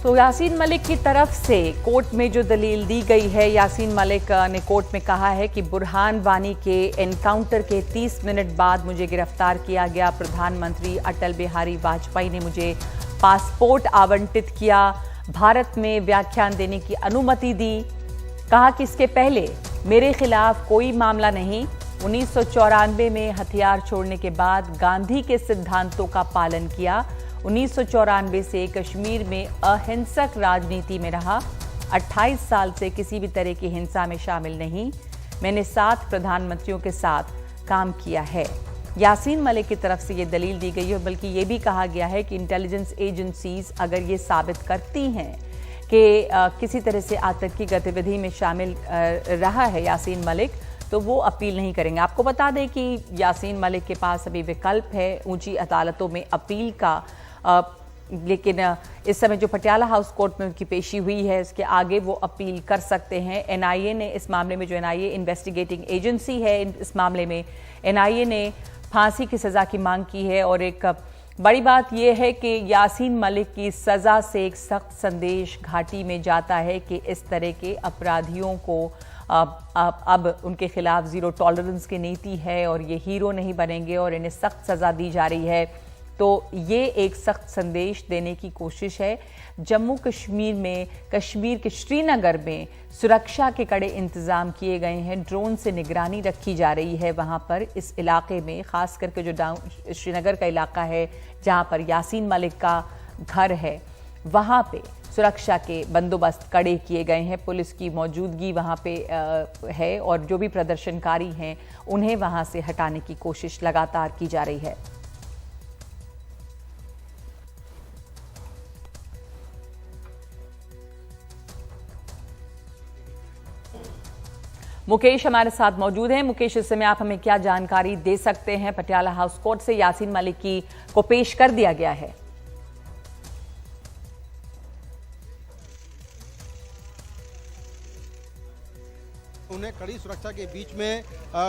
तो यासीन मलिक की तरफ से कोर्ट में जो दलील दी गई है, यासीन मलिक ने कोर्ट में कहा है कि बुरहान वानी के एनकाउंटर के 30 मिनट बाद मुझे गिरफ्तार किया गया। प्रधानमंत्री अटल बिहारी वाजपेयी ने मुझे पासपोर्ट आवंटित किया, भारत में व्याख्यान देने की अनुमति दी। कहा कि इसके पहले मेरे खिलाफ कोई मामला नहीं। 1994 में हथियार छोड़ने के बाद गांधी के सिद्धांतों का पालन किया। 1994 से कश्मीर में अहिंसक राजनीति में रहा। 28 साल से किसी भी तरह की हिंसा में शामिल नहीं। मैंने 7 प्रधानमंत्रियों के साथ काम किया है। यासीन मलिक की तरफ से ये दलील दी गई है, बल्कि ये भी कहा गया है कि इंटेलिजेंस एजेंसीज अगर ये साबित करती हैं कि किसी तरह से आतंकी गतिविधि में शामिल रहा है यासीन मलिक, तो वो अपील नहीं करेंगे। आपको बता दें कि यासीन मलिक के पास अभी विकल्प है ऊंची अदालतों में अपील का, लेकिन इस समय जो पटियाला हाउस कोर्ट में उनकी पेशी हुई है उसके आगे वो अपील कर सकते हैं। एनआईए ने इस मामले में, जो एनआईए इन्वेस्टिगेटिंग एजेंसी है, इस मामले में एनआईए ने फांसी की सज़ा की मांग की है। और एक बड़ी बात यह है कि यासीन मलिक की सज़ा से एक सख्त संदेश घाटी में जाता है कि इस तरह के अपराधियों को अब उनके खिलाफ ज़ीरो टॉलरेंस की नीति है और ये हीरो नहीं बनेंगे और इन्हें सख्त सज़ा दी जा रही है। तो ये एक सख्त संदेश देने की कोशिश है। जम्मू कश्मीर में, कश्मीर के श्रीनगर में सुरक्षा के कड़े इंतजाम किए गए हैं। ड्रोन से निगरानी रखी जा रही है वहां पर, इस इलाके में, खास करके जो श्रीनगर का इलाका है जहां पर यासीन मलिक का घर है, वहां पे सुरक्षा के बंदोबस्त कड़े किए गए हैं। पुलिस की मौजूदगी वहां पे है और जो भी प्रदर्शनकारी हैं उन्हें वहां से हटाने की कोशिश लगातार की जा रही है। मुकेश हमारे साथ मौजूद हैं। मुकेश, इस समय आप हमें क्या जानकारी दे सकते हैं? पटियाला हाउस कोर्ट से यासीन मलिक को पेश कर दिया गया है। उन्हें कड़ी सुरक्षा के बीच में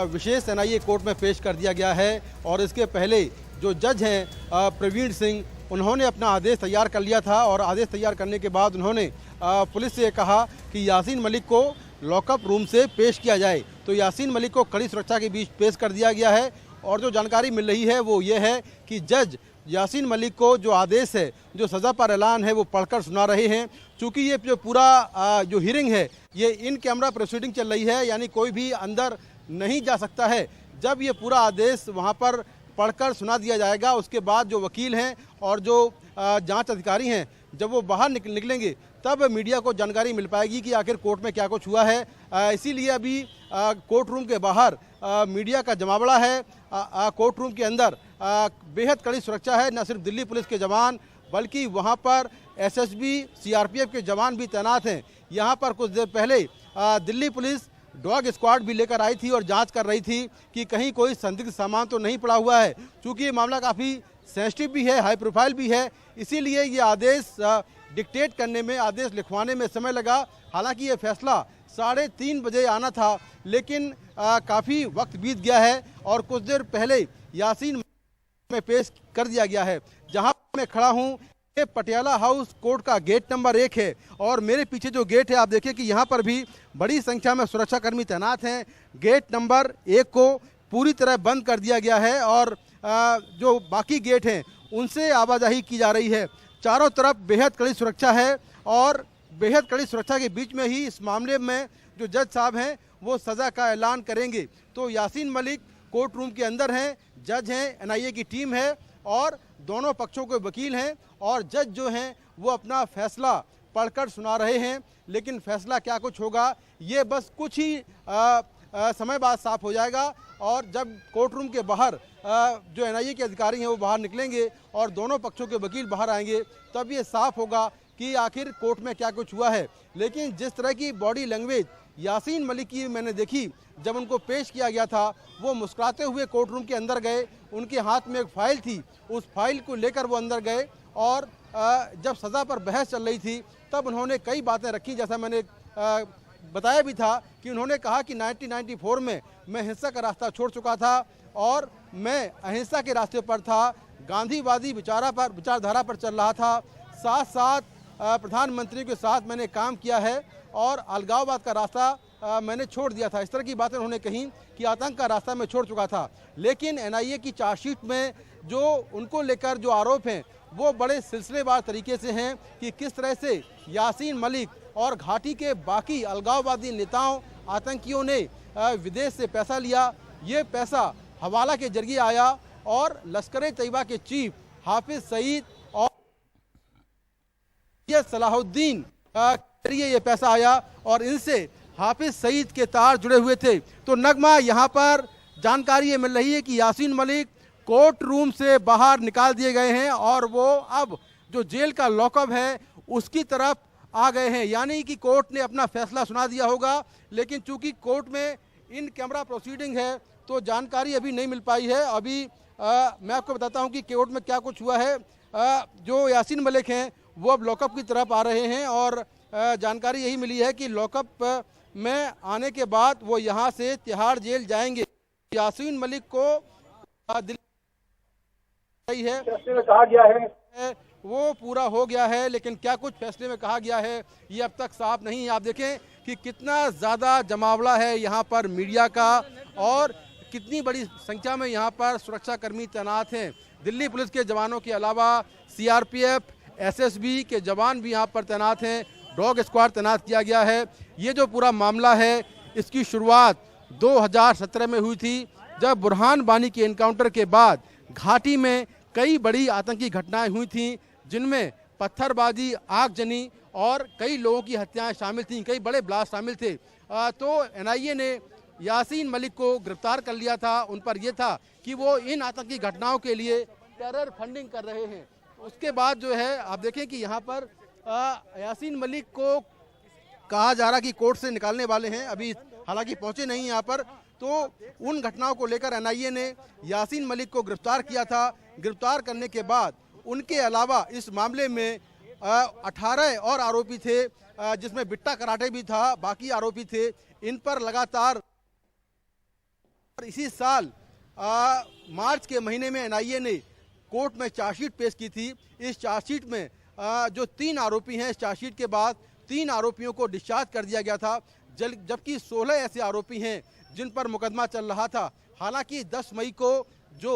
विशेष एनआईए कोर्ट में पेश कर दिया गया है और इसके पहले जो जज हैं प्रवीण सिंह, उन्होंने अपना आदेश तैयार कर लिया था और आदेश तैयार करने के बाद उन्होंने पुलिस से कहा कि यासीन मलिक को लॉकअप रूम से पेश किया जाए। तो यासीन मलिक को कड़ी सुरक्षा के बीच पेश कर दिया गया है और जो जानकारी मिल रही है वो ये है कि जज यासीन मलिक को जो आदेश है, जो सज़ा पर ऐलान है, वो पढ़कर सुना रहे हैं। चूँकि ये जो पूरा जो हियरिंग है ये इन कैमरा प्रोसीडिंग चल रही है, यानी कोई भी अंदर नहीं जा सकता है। जब ये पूरा आदेश वहाँ पर पढ़कर सुना दिया जाएगा, उसके बाद जो वकील हैं और जो जांच अधिकारी हैं, जब वो बाहर निकलेंगे तब मीडिया को जानकारी मिल पाएगी कि आखिर कोर्ट में क्या कुछ हुआ है। इसीलिए अभी कोर्ट रूम के बाहर मीडिया का जमावड़ा है। कोर्ट रूम के अंदर बेहद कड़ी सुरक्षा है। न सिर्फ दिल्ली पुलिस के जवान बल्कि वहाँ पर एसएसबी, सीआरपीएफ के जवान भी तैनात हैं। यहाँ पर कुछ देर पहले दिल्ली पुलिस डॉग स्क्वाड भी लेकर आई थी और जांच कर रही थी कि कहीं कोई संदिग्ध सामान तो नहीं पड़ा हुआ है। क्योंकि ये मामला काफ़ी सेंसिटिव भी है, हाई प्रोफाइल भी है, इसीलिए ये आदेश डिक्टेट करने में, आदेश लिखवाने में समय लगा। हालांकि ये फैसला 3:30 बजे आना था, लेकिन काफ़ी वक्त बीत गया है और कुछ देर पहले यासीन में पेश कर दिया गया है। जहां मैं खड़ा हूं ये पटियाला हाउस कोर्ट का गेट नंबर 1 है और मेरे पीछे जो गेट है आप देखिए कि यहाँ पर भी बड़ी संख्या में सुरक्षाकर्मी तैनात हैं। गेट नंबर 1 को पूरी तरह बंद कर दिया गया है और जो बाकी गेट हैं उनसे आवाजाही की जा रही है। चारों तरफ बेहद कड़ी सुरक्षा है और बेहद कड़ी सुरक्षा के बीच में ही इस मामले में जो जज साहब हैं वो सज़ा का ऐलान करेंगे। तो यासीन मलिक कोर्ट रूम के अंदर हैं, जज हैं, एनआईए की टीम है और दोनों पक्षों के वकील हैं और जज जो हैं वो अपना फैसला पढ़कर सुना रहे हैं। लेकिन फैसला क्या कुछ होगा ये बस कुछ ही समय बाद साफ हो जाएगा और जब कोर्ट रूम के बाहर जो एनआईए के अधिकारी हैं वो बाहर निकलेंगे और दोनों पक्षों के वकील बाहर आएंगे तब ये साफ होगा कि आखिर कोर्ट में क्या कुछ हुआ है। लेकिन जिस तरह की बॉडी लैंग्वेज यासीन मलिक की मैंने देखी जब उनको पेश किया गया था, वो मुस्कुराते हुए कोर्ट रूम के अंदर गए, उनके हाथ में एक फाइल थी, उस फाइल को लेकर वो अंदर गए और जब सज़ा पर बहस चल रही थी तब उन्होंने कई बातें रखी। जैसा मैंने बताया भी था कि उन्होंने कहा कि 1994 में मैं हिंसा का रास्ता छोड़ चुका था और मैं अहिंसा के रास्ते पर था, गांधीवादी विचारधारा पर चल रहा था, साथ साथ प्रधानमंत्री के साथ मैंने काम किया है और अलगाववाद का रास्ता मैंने छोड़ दिया था। इस तरह की बातें उन्होंने कही कि आतंक का रास्ता मैं छोड़ चुका था। लेकिन एनआईए की चार्जशीट में जो उनको लेकर जो आरोप हैं वो बड़े सिलसिलेवार तरीके से हैं कि किस तरह से यासीन मलिक और घाटी के बाकी अलगाववादी नेताओं, आतंकियों ने विदेश से पैसा लिया। ये पैसा हवाला के जरिए आया और लश्कर तैयबा के चीफ हाफिज सईद और ये सलाहुद्दीन जरिए ये पैसा आया और इनसे हाफिज सईद के तार जुड़े हुए थे। तो नगमा, यहाँ पर जानकारी ये मिल रही है कि यासीन मलिक कोर्ट रूम से बाहर निकाल दिए गए हैं और वो अब जो जेल का लॉकअप है उसकी तरफ आ गए हैं। यानी कि कोर्ट ने अपना फैसला सुना दिया होगा, लेकिन चूंकि कोर्ट में इन कैमरा प्रोसीडिंग है तो जानकारी अभी नहीं मिल पाई है। अभी मैं आपको बताता हूं कि कोर्ट में क्या कुछ हुआ है। जो यासीन मलिक हैं वो अब लॉकअप की तरफ आ रहे हैं और जानकारी यही मिली है कि लॉकअप में आने के बाद वो यहाँ से तिहाड़ जेल जाएंगे। यासीन मलिक को दिल्ली है कहा गया है वो पूरा हो गया है, लेकिन क्या कुछ फैसले में कहा गया है ये अब तक साफ नहीं है। आप देखें कि कितना ज़्यादा जमावड़ा है यहाँ पर मीडिया का और कितनी बड़ी संख्या में यहाँ पर सुरक्षाकर्मी तैनात हैं। दिल्ली पुलिस के जवानों के अलावा सीआरपीएफ, एसएसबी के जवान भी यहाँ पर तैनात हैं, डॉग स्क्वाड तैनात किया गया है। ये जो पूरा मामला है इसकी शुरुआत 2017 में हुई थी, जब बुरहान वानी के एनकाउंटर के बाद घाटी में कई बड़ी आतंकी घटनाएं हुई थीं, जिनमें पत्थरबाजी, आगजनी और कई लोगों की हत्याएं शामिल थीं, कई बड़े ब्लास्ट शामिल थे। तो एनआईए ने यासीन मलिक को गिरफ्तार कर लिया था। उन पर यह था कि वो इन आतंकी घटनाओं के लिए टेरर फंडिंग कर रहे हैं। उसके बाद जो है आप देखें कि यहाँ पर यासीन मलिक को कहा जा रहा कि कोर्ट से निकालने वाले हैं। अभी हालांकि पहुंचे नहीं यहाँ पर। तो उन घटनाओं को लेकर एनआईए ने यासीन मलिक को गिरफ्तार किया था। गिरफ्तार करने के बाद उनके अलावा इस मामले में 18 और आरोपी थे, जिसमें बिट्टा कराटे भी था, बाकी आरोपी थे। इन पर लगातार इसी साल मार्च के महीने में एनआईए ने कोर्ट में चार्जशीट पेश की थी। इस चार्जशीट में जो 3 आरोपी हैं, इस चार्जशीट के बाद 3 आरोपियों को डिस्चार्ज कर दिया गया था, जबकि 16 ऐसे आरोपी हैं जिन पर मुकदमा चल रहा था। हालांकि 10 मई को जो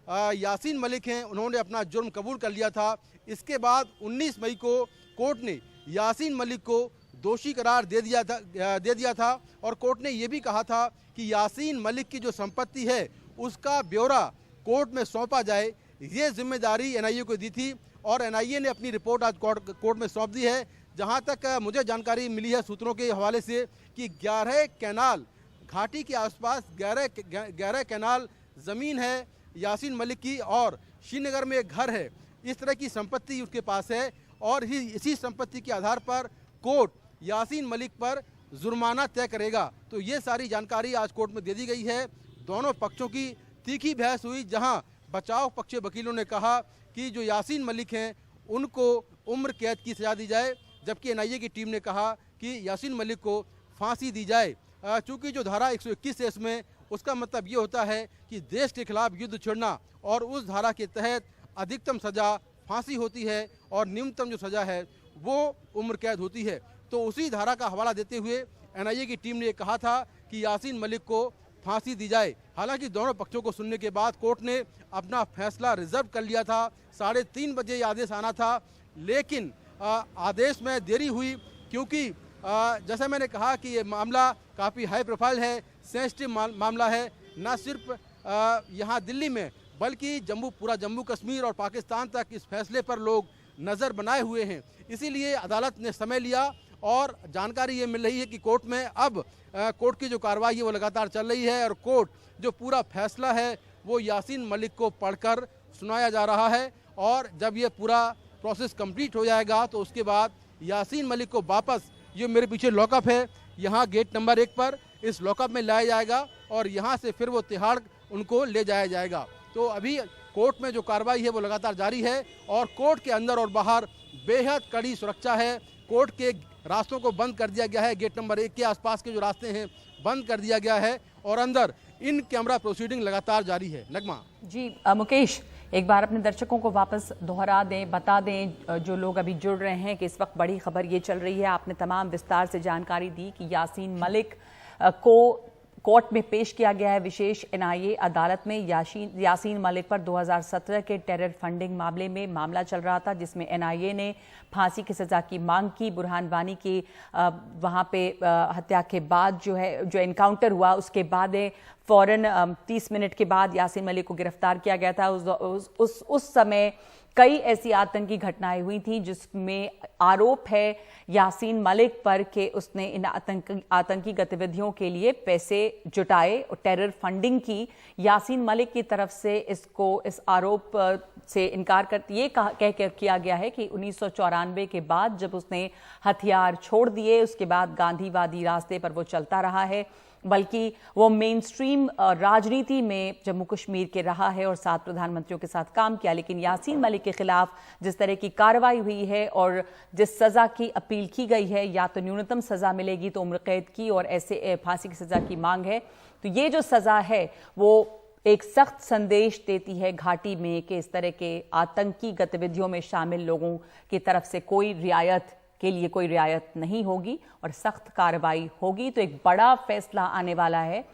यासीन मलिक हैं उन्होंने अपना जुर्म कबूल कर लिया था। इसके बाद 19 मई को कोर्ट ने यासीन मलिक को दोषी करार दे दिया था और कोर्ट ने ये भी कहा था कि यासीन मलिक की जो संपत्ति है उसका ब्यौरा कोर्ट में सौंपा जाए। ये जिम्मेदारी एनआईए को दी थी और एनआईए ने अपनी रिपोर्ट आज कोर्ट में सौंप दी है। जहां तक मुझे जानकारी मिली है सूत्रों के हवाले से कि 11 कैनाल घाटी के आसपास 11 कैनाल ज़मीन है यासीन मलिक की और श्रीनगर में एक घर है। इस तरह की संपत्ति उसके पास है और इसी संपत्ति के आधार पर कोर्ट यासीन मलिक पर जुर्माना तय करेगा। तो ये सारी जानकारी आज कोर्ट में दे दी गई है। दोनों पक्षों की तीखी बहस हुई, जहां बचाव पक्ष वकीलों ने कहा कि जो यासीन मलिक हैं उनको उम्र कैद की सजा दी जाए, जबकि एनआईए की टीम ने कहा कि यासीन मलिक को फांसी दी जाए। चूँकि जो धारा 121 है इसमें, उसका मतलब ये होता है कि देश के खिलाफ युद्ध छेड़ना, और उस धारा के तहत अधिकतम सज़ा फांसी होती है और न्यूनतम जो सज़ा है वो उम्र कैद होती है। तो उसी धारा का हवाला देते हुए एनआईए की टीम ने कहा था कि यासीन मलिक को फांसी दी जाए। हालांकि दोनों पक्षों को सुनने के बाद कोर्ट ने अपना फैसला रिजर्व कर लिया था। 3:30 बजे ये आदेश आना था, लेकिन आदेश में देरी हुई क्योंकि जैसा मैंने कहा कि ये मामला काफ़ी हाई प्रोफाइल है, सेंसिटिव मामला है। न सिर्फ यहाँ दिल्ली में बल्कि पूरा जम्मू कश्मीर और पाकिस्तान तक इस फैसले पर लोग नज़र बनाए हुए हैं। इसीलिए अदालत ने समय लिया और जानकारी ये मिल रही है कि कोर्ट में अब कोर्ट की जो कार्रवाई है वो लगातार चल रही है और कोर्ट जो पूरा फैसला है वो यासीन मलिक को पढ़कर सुनाया जा रहा है। और जब ये पूरा प्रोसेस कंप्लीट हो जाएगा तो उसके बाद यासीन मलिक को वापस, ये मेरे पीछे लॉकअप है, यहाँ गेट नंबर 1 पर इस लॉकअप में लाया जाएगा और यहाँ से फिर वो तिहाड़ उनको ले जाया जाएगा। तो अभी कोर्ट में जो कार्रवाई है वो लगातार जारी है और कोर्ट के अंदर और बाहर बेहद कड़ी सुरक्षा है। कोर्ट के रास्तों को बंद कर दिया गया है, गेट नंबर 1 के आसपास के जो रास्ते हैं बंद कर दिया गया है और अंदर इन कैमरा प्रोसीडिंग लगातार जारी है। नगमा जी, मुकेश एक बार अपने दर्शकों को वापस दोहरा दें, बता दें जो लोग अभी जुड़ रहे हैं कि इस वक्त बड़ी खबर ये चल रही है, आपने तमाम विस्तार से जानकारी दी कि यासीन मलिक को कोर्ट में पेश किया गया है विशेष एनआईए अदालत में। यासीन मलिक पर 2017 के टेरर फंडिंग मामले में मामला चल रहा था, जिसमें एनआईए ने फांसी की सजा की मांग की। बुरहान वानी की वहां पे हत्या के बाद जो एनकाउंटर हुआ उसके बाद फौरन 30 मिनट के बाद यासीन मलिक को गिरफ्तार किया गया था। उस समय कई ऐसी आतंकी घटनाएं हुई थी जिसमें आरोप है यासीन मलिक पर कि उसने इन आतंकी गतिविधियों के लिए पैसे जुटाए और टेरर फंडिंग की। यासीन मलिक की तरफ से इस आरोप से इनकार करती ये कह किया गया है कि 1994 के बाद जब उसने हथियार छोड़ दिए उसके बाद गांधीवादी रास्ते पर वो चलता रहा है, बल्कि वो मेन स्ट्रीम राजनीति में जम्मू कश्मीर के रहा है और 7 प्रधानमंत्रियों के साथ काम किया। लेकिन यासीन मलिक के खिलाफ जिस तरह की कार्रवाई हुई है और जिस सजा की अपील की गई है, या तो न्यूनतम सजा मिलेगी तो उम्र कैद की और ऐसे फांसी की सजा की मांग है, तो ये जो सजा है वो एक सख्त संदेश देती है घाटी में कि इस तरह के आतंकी गतिविधियों में शामिल लोगों की तरफ से कोई रियायत नहीं होगी और सख्त कार्रवाई होगी। तो एक बड़ा फैसला आने वाला है।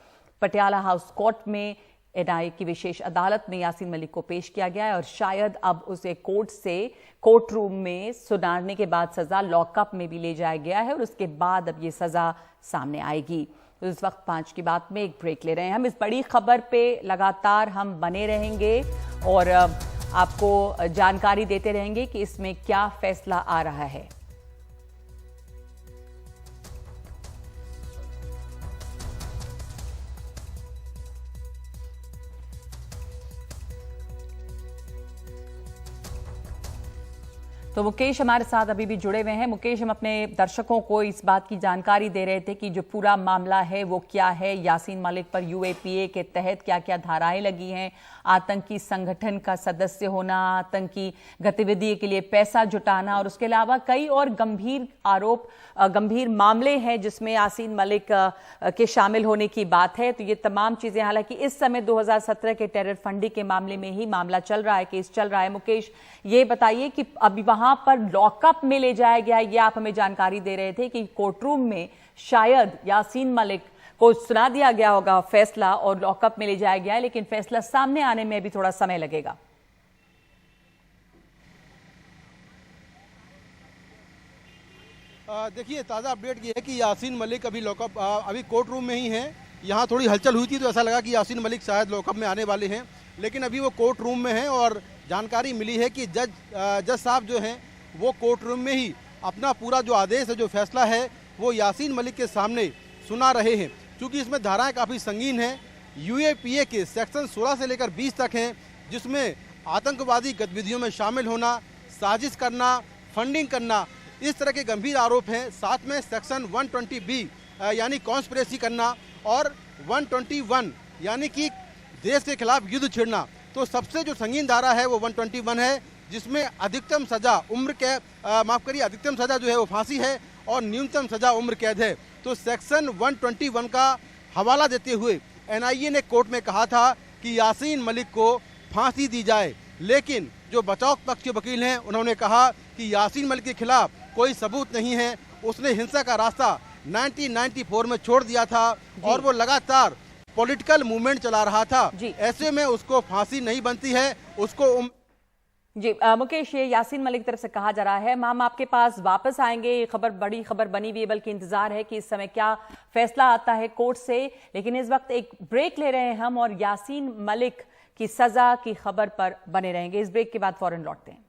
पटियाला हाउस कोर्ट में एनआईए की विशेष अदालत में यासीन मलिक को पेश किया गया है और शायद अब उसे कोर्ट रूम में सुनारने के बाद सजा लॉकअप में भी ले जाया गया है और उसके बाद अब ये सजा सामने आएगी। तो इस वक्त 5 की बात में एक ब्रेक ले रहे हैं। हम इस बड़ी खबर पे लगातार हम बने रहेंगे और आपको जानकारी देते रहेंगे कि इसमें क्या फैसला आ रहा है। तो मुकेश हमारे साथ अभी भी जुड़े हुए हैं। मुकेश, हम अपने दर्शकों को इस बात की जानकारी दे रहे थे कि जो पूरा मामला है वो क्या है, यासीन मलिक पर यूएपीए के तहत क्या क्या धाराएं लगी हैं, आतंकी संगठन का सदस्य होना, आतंकी गतिविधि के लिए पैसा जुटाना और उसके अलावा कई और गंभीर मामले हैं जिसमें यासीन मलिक के शामिल होने की बात है। तो ये तमाम चीजें, हालांकि इस समय 2017 के टेरर फंडिंग के मामले में ही मामला चल रहा है, केस चल रहा है। मुकेश, ये बताइए कि अभी वहां पर लॉकअप में ले जाया गया, ये आप हमें जानकारी दे रहे थे कि कोर्ट रूम में शायद यासीन मलिक को सुना दिया गया होगा फैसला और लॉकअप में ले जाया गया है, लेकिन फैसला सामने आने में भी थोड़ा समय लगेगा। देखिए, ताज़ा अपडेट ये है कि यासीन मलिक अभी लॉकअप अभी कोर्ट रूम में ही हैं। यहाँ थोड़ी हलचल हुई थी तो ऐसा लगा कि यासीन मलिक शायद लॉकअप में आने वाले हैं, लेकिन अभी वो कोर्ट रूम में हैं और जानकारी मिली है कि जज साहब जो हैं वो कोर्ट रूम में ही अपना पूरा जो आदेश है, जो फैसला है, वो यासीन मलिक के सामने सुना रहे हैं। क्योंकि इसमें धाराएं काफ़ी संगीन हैं। यूएपीए के सेक्शन 16 से लेकर 20 तक हैं, जिसमें आतंकवादी गतिविधियों में शामिल होना, साजिश करना, फंडिंग करना, इस तरह के गंभीर आरोप हैं। साथ में सेक्शन 120B यानी कॉन्स्पिरेसी करना और 121 यानी कि देश के खिलाफ युद्ध छेड़ना। तो सबसे जो संगीन धारा है वो 121 है, जिसमें अधिकतम सजा अधिकतम सजा जो है वो फांसी है और न्यूनतम सजा उम्र कैद है। तो सेक्शन 121 का हवाला देते हुए एनआईए ने कोर्ट में कहा था कि यासीन मलिक को फांसी दी जाए, लेकिन जो बचाव पक्ष के वकील हैं उन्होंने कहा कि यासीन मलिक के खिलाफ कोई सबूत नहीं है, उसने हिंसा का रास्ता 1994 में छोड़ दिया था और वो लगातार पॉलिटिकल मूवमेंट चला रहा था। ऐसे में उसको फांसी नहीं बनती है, उसको जी मुकेश, ये यासीन मलिक की तरफ से कहा जा रहा है। हम आपके पास वापस आएंगे, ये खबर बड़ी खबर बनी हुई है, बल्कि इंतजार है कि इस समय क्या फैसला आता है कोर्ट से। लेकिन इस वक्त एक ब्रेक ले रहे हैं हम और यासीन मलिक की सजा की खबर पर बने रहेंगे। इस ब्रेक के बाद फौरन लौटते हैं।